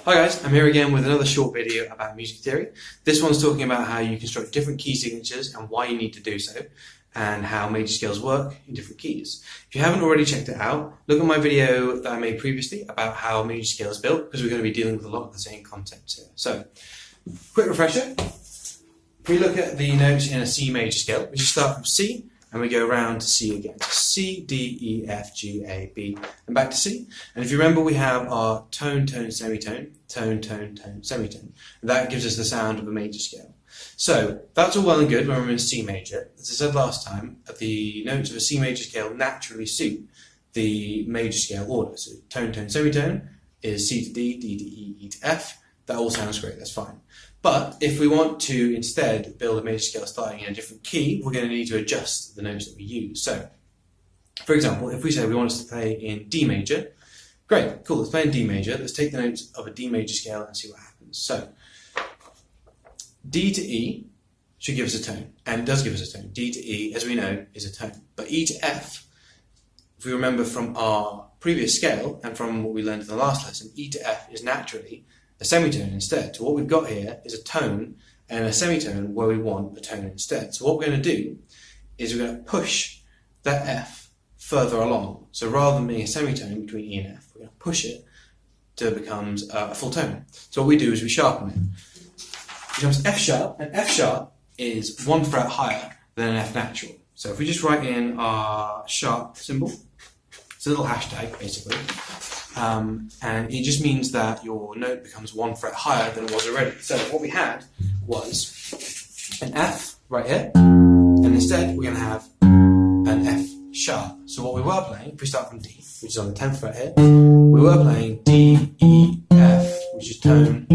Hi guys, I'm here again with another short video about music theory. This one's talking about how you construct different key signatures and why you need to do so, and how major scales work in different keys. If you haven't already checked it out, look at my video that I made previously about how major scale is built, because we're going to be dealing with a lot of the same concepts here. So, quick refresher. If we look at the notes in a C major scale, we just start from C and we go around to C again. So C, D, E, F, G, A, B, and back to C. And if you remember, we have our tone, tone, semitone, tone, tone, tone, semitone. And that gives us the sound of a major scale. So that's all well and good when we're in C major. As I said last time, the notes of a C major scale naturally suit the major scale order. So tone, tone, semitone is C to D, D to E, E to F. That all sounds great, that's fine. But if we want to instead build a major scale starting in a different key, we're going to need to adjust the notes that we use. So, for example, if we say we want us to play in D major, great, cool, let's play in D major. Let's take the notes of a D major scale and see what happens. So, D to E should give us a tone, and it does give us a tone. D to E, as we know, is a tone. But E to F, if we remember from our previous scale and from what we learned in the last lesson, E to F is naturally a semitone instead. So what we've got here is a tone and a semitone where we want a tone instead. So what we're going to do is we're going to push that F further along. So rather than being a semitone between E and F, we're going to push it till it becomes a full tone. So what we do is we sharpen it. It becomes F sharp, and F sharp is 1 fret higher than an F natural. So if we just write in our sharp symbol, it's a little hashtag basically. And it just means that your note becomes 1 fret higher than it was already. So what we had was an F right here, and instead we're going to have an F sharp. So what we were playing, if we start from D, which is on the 10th fret here, we were playing D, E, F, which is tone,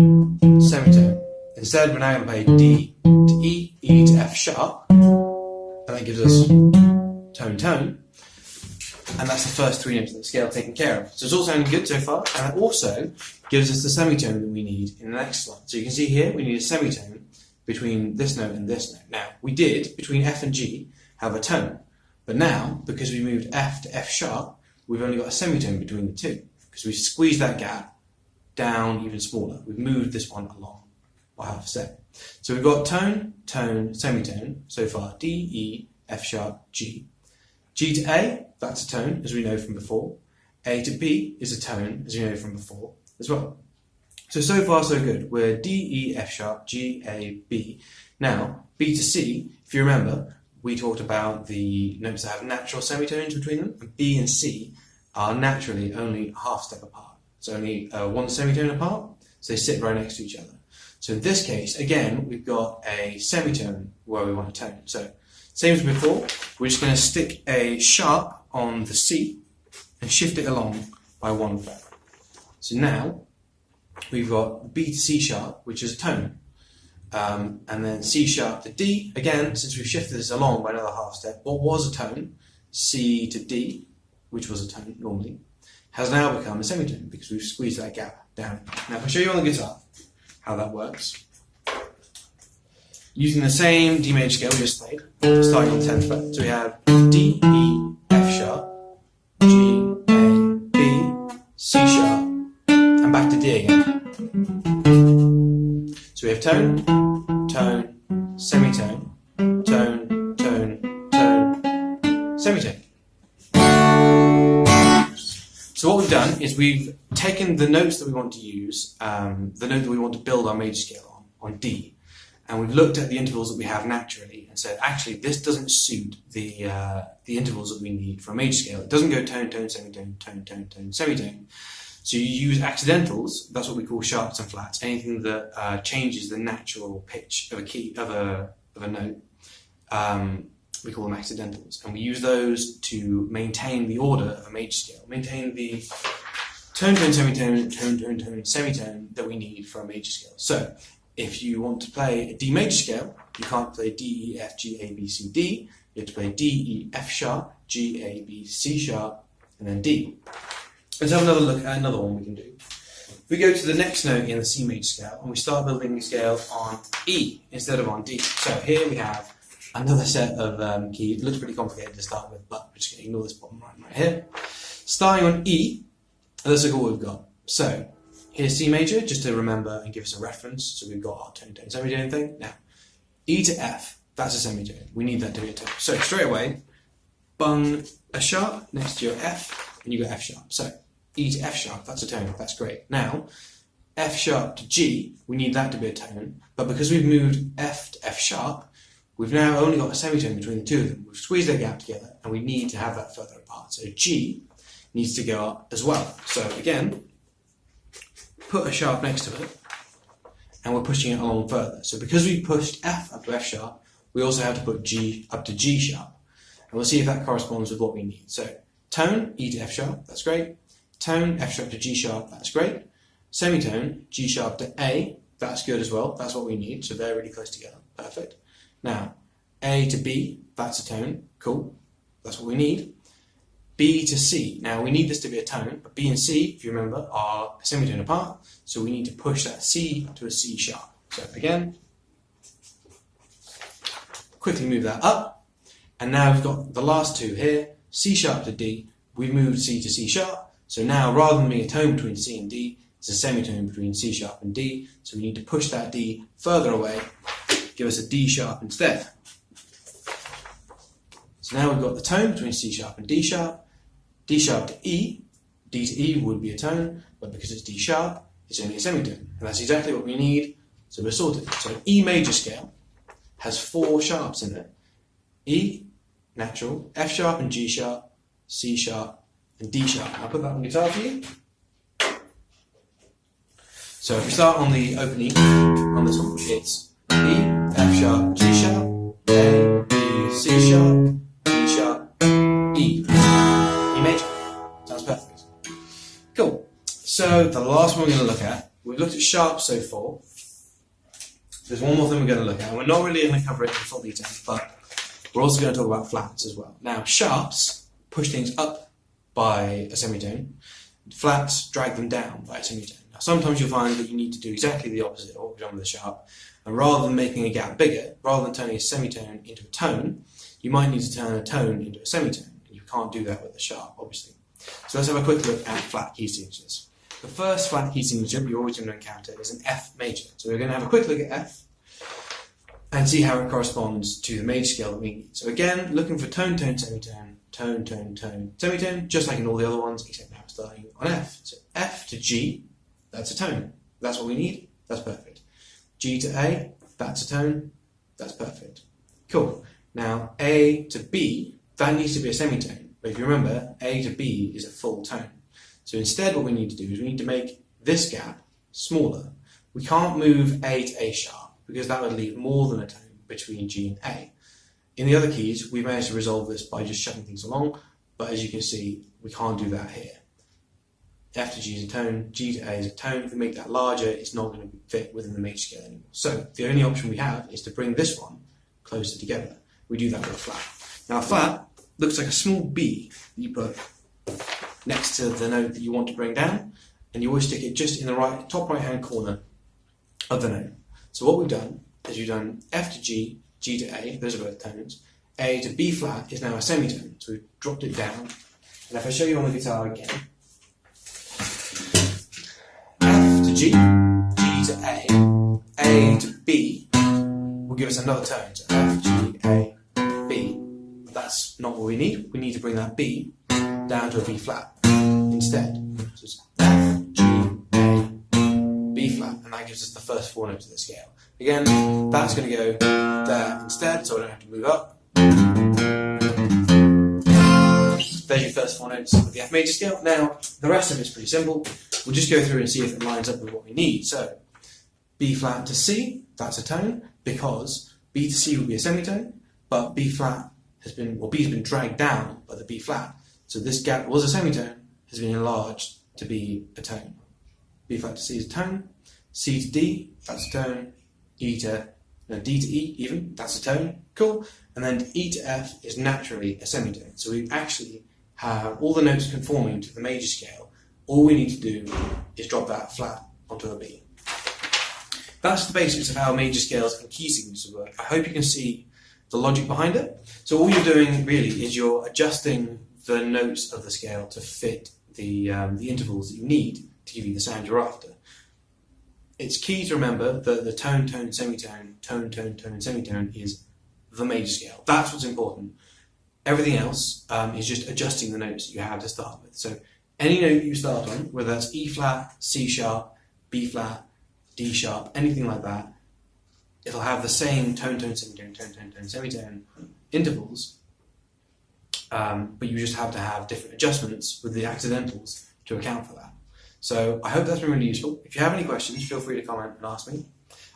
semitone. Instead we're now going to play D to E, E to F sharp, and that gives us tone, tone. And that's the first 3 notes of the scale taken care of. So it's all sounding good so far, and it also gives us the semitone that we need in the next slide. So you can see here we need a semitone between this note and this note. Now, we did, between F and G, have a tone. But now, because we moved F to F sharp, we've only got a semitone between the two, because we squeezed that gap down even smaller. We've moved this one along by half a step. So we've got tone, tone, semitone so far, D, E, F sharp, G. G to A, that's a tone, as we know from before. A to B is a tone, as we know from before, as well. So far so good. We're D, E, F sharp, G, A, B. Now, B to C, if you remember, we talked about the notes that have natural semitones between them, and B and C are naturally only a half step apart. So only 1 semitone apart, so they sit right next to each other. So in this case, again, we've got a semitone where we want a tone. So same as before, we're just going to stick a sharp on the C and shift it along by 1 fret. So now we've got B to C sharp, which is a tone, and then C sharp to D. Again, since we've shifted this along by another half step, what was a tone, C to D, which was a tone normally, has now become a semitone because we've squeezed that gap down. Now if I show you on the guitar how that works, using the same D major scale we just played, starting on the 10th fret. So we have D, E, F sharp, G, A, B, C sharp, and back to D again. So we have tone, tone, semitone, tone, tone, tone, semitone. So what we've done is we've taken the notes that we want to use, the note that we want to build our major scale on D, and we've looked at the intervals that we have naturally and said, actually, this doesn't suit the intervals that we need for a major scale. It doesn't go tone, tone, semitone, tone, tone, tone, semitone. So you use accidentals. That's what we call sharps and flats. Anything that changes the natural pitch of a key of a note, we call them accidentals, and we use those to maintain the order of a major scale, maintain the tone, tone, semitone, tone, tone, tone, semitone that we need for a major scale. So if you want to play a D major scale, you can't play D, E, F, G, A, B, C, D. You have to play D, E, F sharp, G, A, B, C sharp, and then D. Let's have another look at another one we can do. If we go to the next note in the C major scale, and we start building the scale on E instead of on D. So here we have another set of keys. It looks pretty complicated to start with, but we're just going to ignore this bottom right here. Starting on E, let's look at what we've got. So Here's C major, just to remember and give us a reference. So we've got our tone, tone, semitone thing. Now, E to F, that's a semitone. We need that to be a tone. So straight away, bung a sharp next to your F, and you got F sharp. So E to F sharp, that's a tone. That's great. Now, F sharp to G, we need that to be a tone. But because we've moved F to F sharp, we've now only got a semitone between the two of them. We've squeezed their gap together, and we need to have that further apart. So G needs to go up as well. So again, put a sharp next to it, and we're pushing it along further. So because we pushed F up to F sharp, we also have to put G up to G sharp. And we'll see if that corresponds with what we need. So tone, E to F sharp, that's great. Tone, F sharp to G sharp, that's great. Semitone, G sharp to A, that's good as well. That's what we need. So they're really close together. Perfect. Now, A to B, that's a tone. Cool. That's what we need. B to C. Now, we need this to be a tone, but B and C, if you remember, are a semitone apart. So we need to push that C to a C sharp. So again, quickly move that up. And now we've got the last two here, C sharp to D. We've moved C to C sharp. So now, rather than being a tone between C and D, it's a semitone between C sharp and D. So we need to push that D further away, give us a D sharp instead. So now we've got the tone between C sharp and D sharp to E. D to E would be a tone, but because it's D sharp, it's only a semitone. And that's exactly what we need, so we're sorted. So an E major scale has 4 sharps in it. E, natural, F sharp and G sharp, C sharp, and D sharp. I'll put that on guitar for you. So if we start on the open E, on this one, it's E, F sharp, G sharp, A, B, C sharp, D sharp, E. E major. Sounds perfect. Cool. So the last one we're going to look at, we've looked at sharps so far. There's one more thing we're going to look at, and we're not really going to cover it in full detail, but we're also going to talk about flats as well. Now, sharps push things up by a semitone. Flats drag them down by a semitone. Now, sometimes you'll find that you need to do exactly the opposite of what we've done with the sharp, and rather than making a gap bigger, rather than turning a semitone into a tone, you might need to turn a tone into a semitone. You can't do that with the sharp, obviously. So let's have a quick look at flat key signatures. The first flat key signature you're always going to encounter is an F major. So we're going to have a quick look at F and see how it corresponds to the major scale that we need. So again, looking for tone, tone, semitone, tone, tone, tone, semitone, just like in all the other ones, except now starting on F. So F to G, that's a tone. That's what we need. That's perfect. G to A, that's a tone. That's perfect. Cool. Now A to B, that needs to be a semitone. But if you remember, A to B is a full tone. So instead what we need to do is we need to make this gap smaller. We can't move A to A sharp because that would leave more than a tone between G and A. In the other keys, we managed to resolve this by just shoving things along, but as you can see, we can't do that here. F to G is a tone, G to A is a tone. If we make that larger, it's not going to fit within the major scale anymore. So the only option we have is to bring this one closer together. We do that with a flat. Now a flat looks like a small B that you put next to the note that you want to bring down, and you always stick it just in the top right hand corner of the note. So what we've done is we've done F to G, G to A, those are both tones. A to B flat is now a semitone, so we've dropped it down. And if I show you on the guitar again, F to G, G to A to B will give us another tone. So F, G, A, B. That's not what we need. We need to bring that B down to a B flat instead. So it's F, G, A, B flat, and that gives us the first 4 notes of the scale. Again, that's going to go there instead, so I don't have to move up. There's your first 4 notes of the F major scale. Now, the rest of it's pretty simple. We'll just go through and see if it lines up with what we need. So, B flat to C, that's a tone, because B to C would be a semitone, but B flat has been, well, B has been dragged down by the B flat. So this gap was a semitone, has been enlarged to be a tone. B flat to C is a tone, C to D, that's a tone, D to E even, that's a tone, cool. And then E to F is naturally a semitone. So we actually have all the notes conforming to the major scale. All we need to do is drop that flat onto a B. That's the basics of how major scales and key signatures work. I hope you can see the logic behind it. So all you're doing really is you're adjusting the notes of the scale to fit the intervals that you need to give you the sound you're after. it's key to remember that the tone, tone, semitone, tone, tone, tone, and semitone is the major scale. That's what's important. Everything else is just adjusting the notes that you have to start with. So any note you start on, whether that's E flat, C sharp, B flat, D sharp, anything like that, it'll have the same tone, tone, semitone, tone, tone, tone, semitone intervals, but you just have to have different adjustments with the accidentals to account for that. So I hope that's been really useful. If you have any questions, feel free to comment and ask me.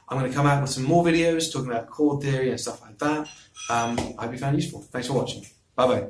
I'm going to come out with some more videos talking about chord theory and stuff like that. I hope you found it useful. Thanks for watching. Bye-bye.